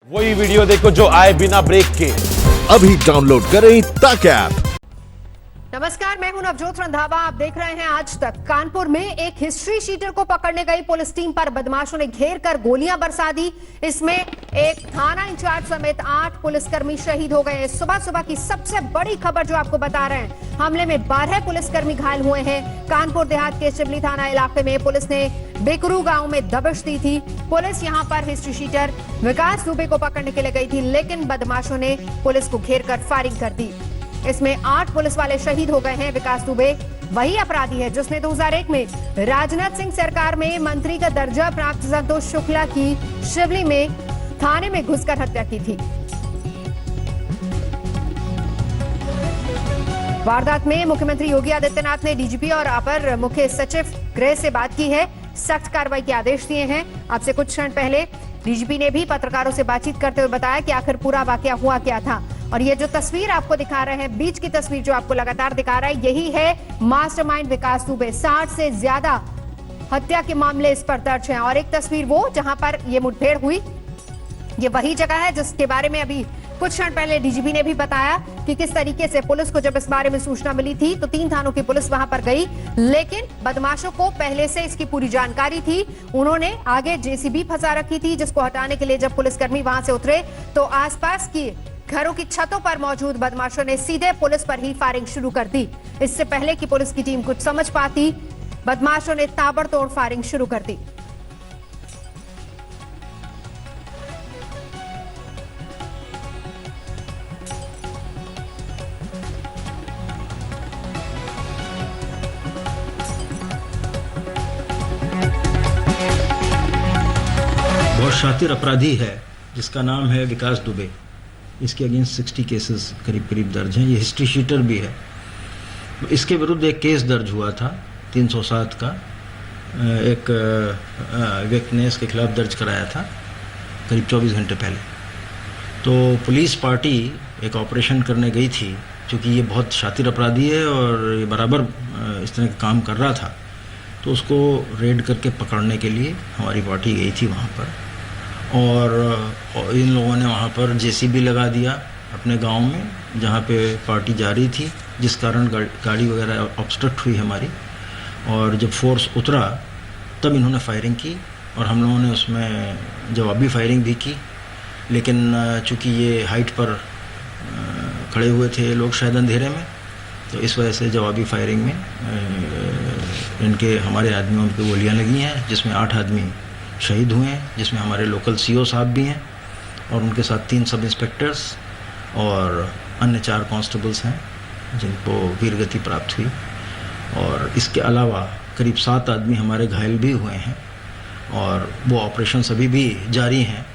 वही वीडियो देखो जो आए बिना ब्रेक के। अभी डाउनलोड करें तक ऐप। नमस्कार, मैं हूं नवजोत रंधावा। आप देख रहे हैं आज तक। कानपुर में एक हिस्ट्री शीटर को पकड़ने गई पुलिस टीम पर बदमाशों ने घेर कर गोलियां बरसा दी। इसमें एक थाना इंचार्ज समेत 8 पुलिसकर्मी शहीद हो गए। सुबह सुबह की सबसे बड़ी खबर जो आपको बता रहे हैं, हमले में 12 पुलिसकर्मी घायल हुए हैं। कानपुर देहात के शिवली थाना इलाके में पुलिस ने बेकरू गांव में दबिश दी थी। पुलिस यहां पर हिस्ट्री शीटर विकास दुबे को पकड़ने के लिए गई थी, लेकिन बदमाशों ने पुलिस को घेर कर फायरिंग कर दी। इसमें 8 पुलिस वाले शहीद हो गए हैं। विकास दुबे वही अपराधी है जिसने 2001 में राजनाथ सिंह सरकार में मंत्री का दर्जा प्राप्त संतोष शुक्ला की शिवली में थाने में घुसकर हत्या की थी। वारदात में मुख्यमंत्री योगी आदित्यनाथ ने डीजीपी और अपर मुख्य सचिव गृह से बात की है, सख्त कार्रवाई के आदेश दिए हैं। अब से कुछ क्षण पहले डीजीपी ने भी पत्रकारों से बातचीत करते हुए बताया कि आखिर पूरा वाकया हुआ क्या था। और ये जो तस्वीर आपको दिखा रहे हैं, बीच की तस्वीर जो आपको लगातार दिखा रहा है, यही है मास्टरमाइंड विकास दुबे। 60 से ज्यादा हत्या के मामले इस पर दर्ज हैं। और एक तस्वीर वो जहां पर ये मुठभेड़ हुई, ये वही जगह है जिसके बारे में अभी कुछ क्षण पहले डीजीपी ने भी बताया कि किस तरीके से पुलिस को जब इस बारे में सूचना मिली थी तो 3 थानों की पुलिस वहां पर गई, लेकिन बदमाशों को पहले से इसकी पूरी जानकारी थी। उन्होंने आगे जेसीबी फंसा रखी थी, जिसको हटाने के लिए जब पुलिसकर्मी वहां से उतरे तो आसपास की घरों की छतों पर मौजूद बदमाशों ने सीधे पुलिस पर ही फायरिंग शुरू कर दी। इससे पहले कि पुलिस की टीम कुछ समझ पाती, बदमाशों ने ताबड़तोड़ फायरिंग शुरू कर दी। बहुत शातिर अपराधी है जिसका नाम है विकास दुबे। इसके अगेंस्ट 60 केसेस करीब दर्ज हैं। ये हिस्ट्री शीटर भी है। इसके विरुद्ध एक केस दर्ज हुआ था 307 का, एक व्यक्ति ने इसके खिलाफ दर्ज कराया था करीब 24 घंटे पहले। तो पुलिस पार्टी एक ऑपरेशन करने गई थी, क्योंकि ये बहुत शातिर अपराधी है और ये बराबर इस तरह का काम कर रहा था, तो उसको रेड करके पकड़ने के लिए हमारी पार्टी गई थी वहाँ पर। और इन लोगों ने वहाँ पर जेसीबी लगा दिया अपने गांव में जहाँ पे पार्टी जा रही थी, जिस कारण गाड़ी वगैरह ऑब्स्ट्रक्ट हुई हमारी। और जब फोर्स उतरा तब इन्होंने फायरिंग की और हम लोगों ने उसमें जवाबी फायरिंग भी की। लेकिन चूँकि ये हाइट पर खड़े हुए थे लोग शायद अंधेरे में, तो इस वजह से जवाबी फायरिंग में हमारे आदमियों पर गोलियाँ लगी हैं, जिसमें 8 आदमी शहीद हुए हैं, जिसमें हमारे लोकल सीओ साहब भी हैं और उनके साथ 3 सब इंस्पेक्टर्स और अन्य 4 कांस्टेबल्स हैं जिनको वीरगति प्राप्त हुई। और इसके अलावा करीब 7 आदमी हमारे घायल भी हुए हैं और वो ऑपरेशन अभी भी जारी हैं,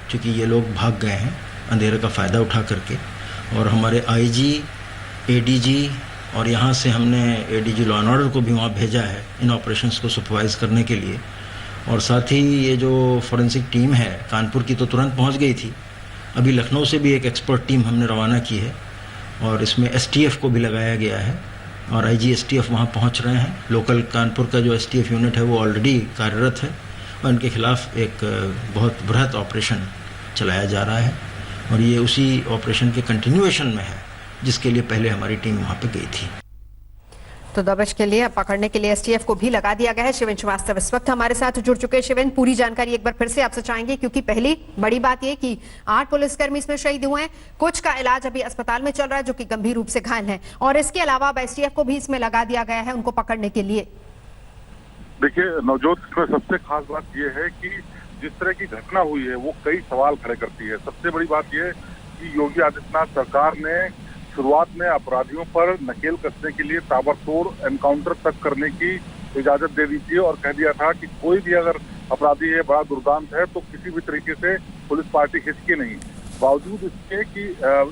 क्योंकि ये लोग भाग गए हैं अंधेरे का फ़ायदा उठा करके। और हमारे आईजी, एडीजी और यहाँ से हमने एडीजी लॉ एंड ऑर्डर को भी वहाँ भेजा है इन ऑपरेशंस को सुपरवाइज करने के लिए। और साथ ही ये जो फॉरेंसिक टीम है कानपुर की तो तुरंत पहुंच गई थी। अभी लखनऊ से भी एक एक्सपर्ट टीम हमने रवाना की है और इसमें एसटीएफ को भी लगाया गया है और आईजी एसटीएफ वहां पहुंच रहे हैं। लोकल कानपुर का जो एसटीएफ यूनिट है वो ऑलरेडी कार्यरत है और इनके खिलाफ एक बहुत बृहत ऑपरेशन चलाया जा रहा है और ये उसी ऑपरेशन के कंटिन्यूएशन में है जिसके लिए पहले हमारी टीम वहाँ पर गई थी। तो दबिश के लिए, पकड़ने के लिए एसटीएफ को भी लगा दिया गया है। शिवेन श्रीवास्तव इस वक्त हमारे साथ जुड़ चुके हैं। शिवेन, पूरी जानकारी एक बार फिर से आपसे चाहेंगे, क्योंकि पहली बड़ी बात यह कि 8 पुलिसकर्मी इसमें शहीद हुए हैं, कुछ का इलाज अभी अस्पताल में चल रहा है जो कि गंभीर रूप से घायल हैं, और इसके अलावा अब एसटीएफ को भी इसमें लगा दिया गया है उनको पकड़ने के लिए। देखिए नवजोत, इसमें सबसे खास बात यह है कि जिस तरह की घटना हुई है वो कई सवाल खड़े करती है। सबसे बड़ी बात यह कि योगी आदित्यनाथ सरकार ने शुरुआत में अपराधियों पर नकेल कसने के लिए ताबड़तोड़ एनकाउंटर तक करने की इजाजत दे दी थी और कह दिया था कि कोई भी अगर अपराधी है, बड़ा दुर्दांत है, तो किसी भी तरीके से पुलिस पार्टी खिसके नहीं। बावजूद इसके कि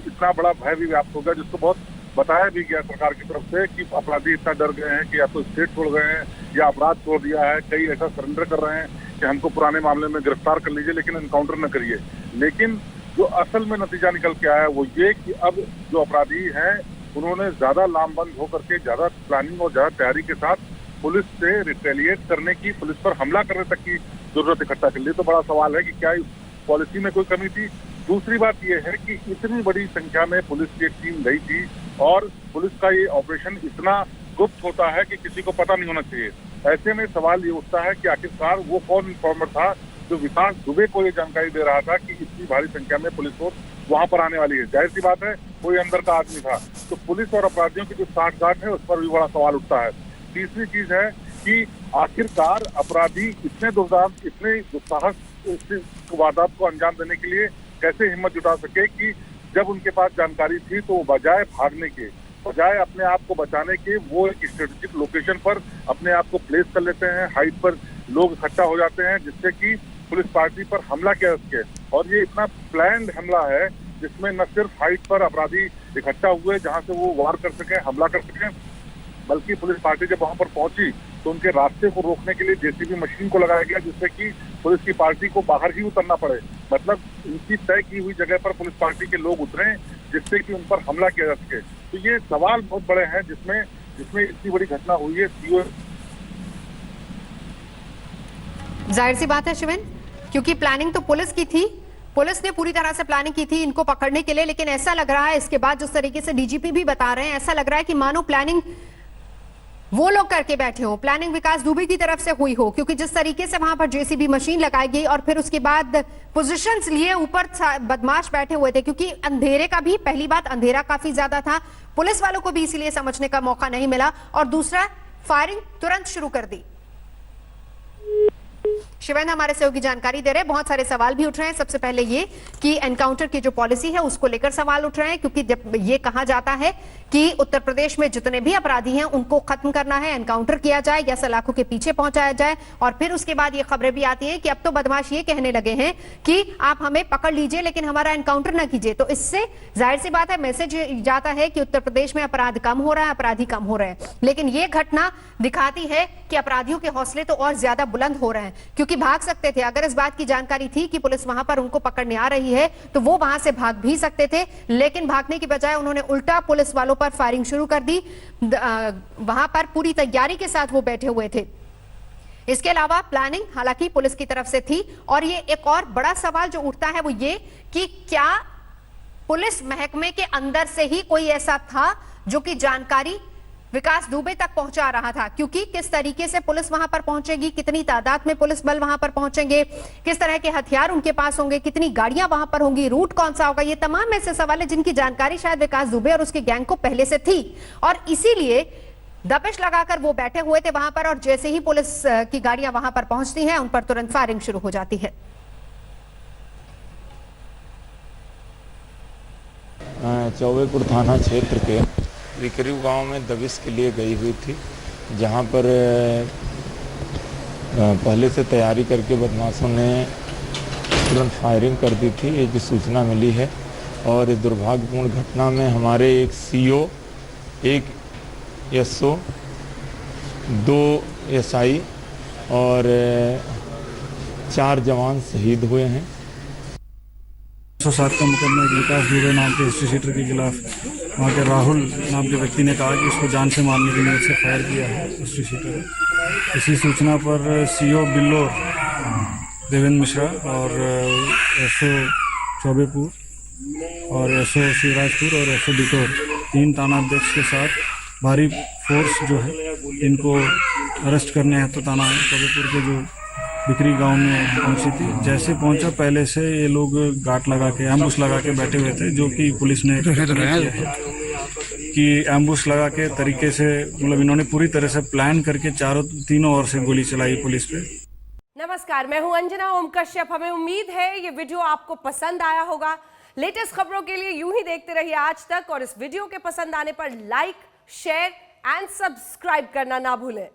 इतना बड़ा भय भी व्याप्त हो गया, जिसको बहुत बताया भी गया सरकार की तरफ से कि अपराधी इतना डर गए हैं कि या तो स्टेट छोड़ गए हैं या अपराध छोड़ दिया है। कई ऐसा सरेंडर कर रहे हैं कि हमको पुराने मामले में गिरफ्तार कर लीजिए लेकिन एनकाउंटर न करिए। लेकिन जो असल में नतीजा निकल के आया वो ये कि अब जो अपराधी हैं उन्होंने ज्यादा लामबंद होकर के, ज्यादा प्लानिंग और ज्यादा तैयारी के साथ पुलिस से रिटेलिएट करने की, पुलिस पर हमला करने तक की जरूरत इकट्ठा कर ली। तो बड़ा सवाल है कि क्या इस पॉलिसी में कोई कमी थी। दूसरी बात यह है कि इतनी बड़ी संख्या में पुलिस की एक टीम गई थी और पुलिस का ये ऑपरेशन इतना गुप्त होता है कि किसी को पता नहीं होना चाहिए। ऐसे में सवाल ये उठता है कि आखिरकार वो कौन इन्फॉर्मर था जो विकास दुबे को ये जानकारी दे रहा था कि इतनी भारी संख्या में पुलिस फोर्स वहां पर आने वाली है। जाहिर सी बात है कोई अंदर का आदमी था। तो पुलिस और अपराधियों की जो साठगांठ है उस पर भी बड़ा सवाल उठता है। तीसरी चीज है कि आखिरकार अपराधी इतने दुर्दांत, इतने दुस्साहस इस वारदात को अंजाम देने के लिए कैसे हिम्मत जुटा सके कि जब उनके पास जानकारी थी तो बजाय भागने के, बजाय अपने आप को बचाने के, वो एक स्ट्रेटेजिक लोकेशन पर अपने आप को प्लेस कर लेते हैं, हाइट पर लोग इकट्ठा हो जाते हैं जिससे कि पुलिस पार्टी पर हमला किया सके। और ये इतना प्लान्ड हमला है जिसमें न सिर्फ हाइट पर अपराधी इकट्ठा हुए जहां से वो वार कर सके, हमला कर सके, बल्कि पुलिस पार्टी जब वहां पर पहुंची तो उनके रास्ते को रोकने के लिए जेसीबी मशीन को लगाया गया जिससे कि पुलिस की पार्टी को बाहर ही उतरना पड़े। मतलब उनकी तय की हुई जगह पर पुलिस पार्टी के लोग उतरे जिससे कि उन पर हमला किया जा सके। तो ये सवाल बहुत बड़े हैं जिसमें इतनी बड़ी घटना हुई है। सीओ जाहिर सी बात है शिवेन, क्योंकि प्लानिंग तो पुलिस की थी, पुलिस ने पूरी तरह से प्लानिंग की थी इनको पकड़ने के लिए। लेकिन ऐसा लग रहा है इसके बाद जिस तरीके से डीजीपी भी बता रहे हैं, ऐसा लग रहा है कि मानो प्लानिंग वो लोग करके बैठे हो, प्लानिंग विकास दुबे की तरफ से हुई हो, क्योंकि जिस तरीके से वहां पर जेसीबी मशीन लगाई गई और फिर उसके बाद पोजीशंस लिए ऊपर बदमाश बैठे हुए थे, क्योंकि अंधेरे का भी, पहली बात अंधेरा काफी ज्यादा था, पुलिस वालों को भी इसीलिए समझने का मौका नहीं मिला, और दूसरा फायरिंग तुरंत शुरू कर दी। शिवेंद्र हमारे सहयोगी जानकारी दे रहे हैं। बहुत सारे सवाल भी उठ रहे हैं। सबसे पहले ये कि एनकाउंटर की जो पॉलिसी है उसको लेकर सवाल उठ रहे हैं, क्योंकि जब ये कहा जाता है कि उत्तर प्रदेश में जितने भी अपराधी हैं उनको खत्म करना है, एनकाउंटर किया जाए या सलाखों के पीछे पहुंचाया जाए, और फिर उसके बाद ये खबरें भी आती हैं कि अब तो बदमाश ये कहने लगे हैं कि आप हमें पकड़ लीजिए लेकिन हमारा एनकाउंटर ना कीजिए। तो इससे जाहिर सी बात है मैसेज जाता है कि उत्तर प्रदेश में अपराध कम हो रहा है, अपराधी कम हो रहे हैं। लेकिन ये घटना दिखाती है कि अपराधियों के हौसले तो और ज्यादा बुलंद हो रहे हैं, क्योंकि भाग सकते थे। अगर इस बात की जानकारी थी कि पुलिस वहां पर उनको पकड़ने आ रही है तो वो वहां से भाग भी सकते थे, लेकिन भागने की बजाय उन्होंने उल्टा पुलिस वालों पर फायरिंग शुरू कर दी। वहां पर पूरी तैयारी के साथ वो बैठे हुए थे। इसके अलावा प्लानिंग हालांकि पुलिस की तरफ से थी। और ये एक और बड़ा सवाल जो उठता है वो ये कि क्या पुलिस महकमे के अंदर से ही कोई ऐसा था जो कि जानकारी विकास दुबे तक पहुंचा रहा था, क्योंकि किस तरीके से पुलिस वहां पर पहुंचेगी, कितनी तादाद में पुलिस बल वहां पर पहुंचेंगे, किस तरह के हथियार उनके पास होंगे, कितनी गाड़ियां वहां पर होंगी, रूट कौन सा होगा, ये तमाम ऐसे सवाल है जिनकी जानकारी शायद विकास दुबे और उसके गैंग को पहले से थी, और इसीलिए दबिश लगाकर वो बैठे हुए थे वहां पर। और जैसे ही पुलिस की गाड़ियां वहां पर पहुंचती हैं उन पर तुरंत फायरिंग शुरू हो जाती है। चौबेपुर थाना क्षेत्र के विकरीव गांव में दबिश के लिए गई हुई थी, जहां पर पहले से तैयारी करके बदमाशों ने तुरंत फायरिंग कर दी थी, ये की सूचना मिली है। और इस दुर्भाग्यपूर्ण घटना में हमारे एक सीओ, एक एसओ, 2 एसआई और 4 जवान शहीद हुए हैं। 107 का मुकदमा एक विकास दुबे नाम के हिस्ट्री शीटर के खिलाफ वहाँ के राहुल नाम के व्यक्ति ने कहा कि इसको जान से मारने की नीयत से फायर किया है हिस्ट्री शीटर। इसी सूचना पर सीओ बिल्लोर देवेंद्र मिश्रा और एसओ चौबेपुर और एसओ शिवराजपुर और एसओ बिटोर 3 थानाध्यक्ष के साथ भारी फोर्स जो है इनको अरेस्ट करने हैं तो थाना चौबेपुर के जो बिकरी गांव में पहुंची थी। जैसे पहुंचा पहले से ये लोग गाट लगा के, एम्बुश लगा के बैठे हुए थे, जो कि पुलिस ने किया है कि एम्बुश लगा के तरीके से, मतलब इन्होंने पूरी तरह से प्लान करके तीनों ओर से गोली चलाई पुलिस पे। नमस्कार, मैं हूं अंजना ओम कश्यप। हमें उम्मीद है ये वीडियो आपको पसंद आया होगा। लेटेस्ट खबरों के लिए यूं ही देखते रहिए आज तक, और इस वीडियो के पसंद आने पर लाइक, शेयर एंड सब्सक्राइब करना ना भूलें।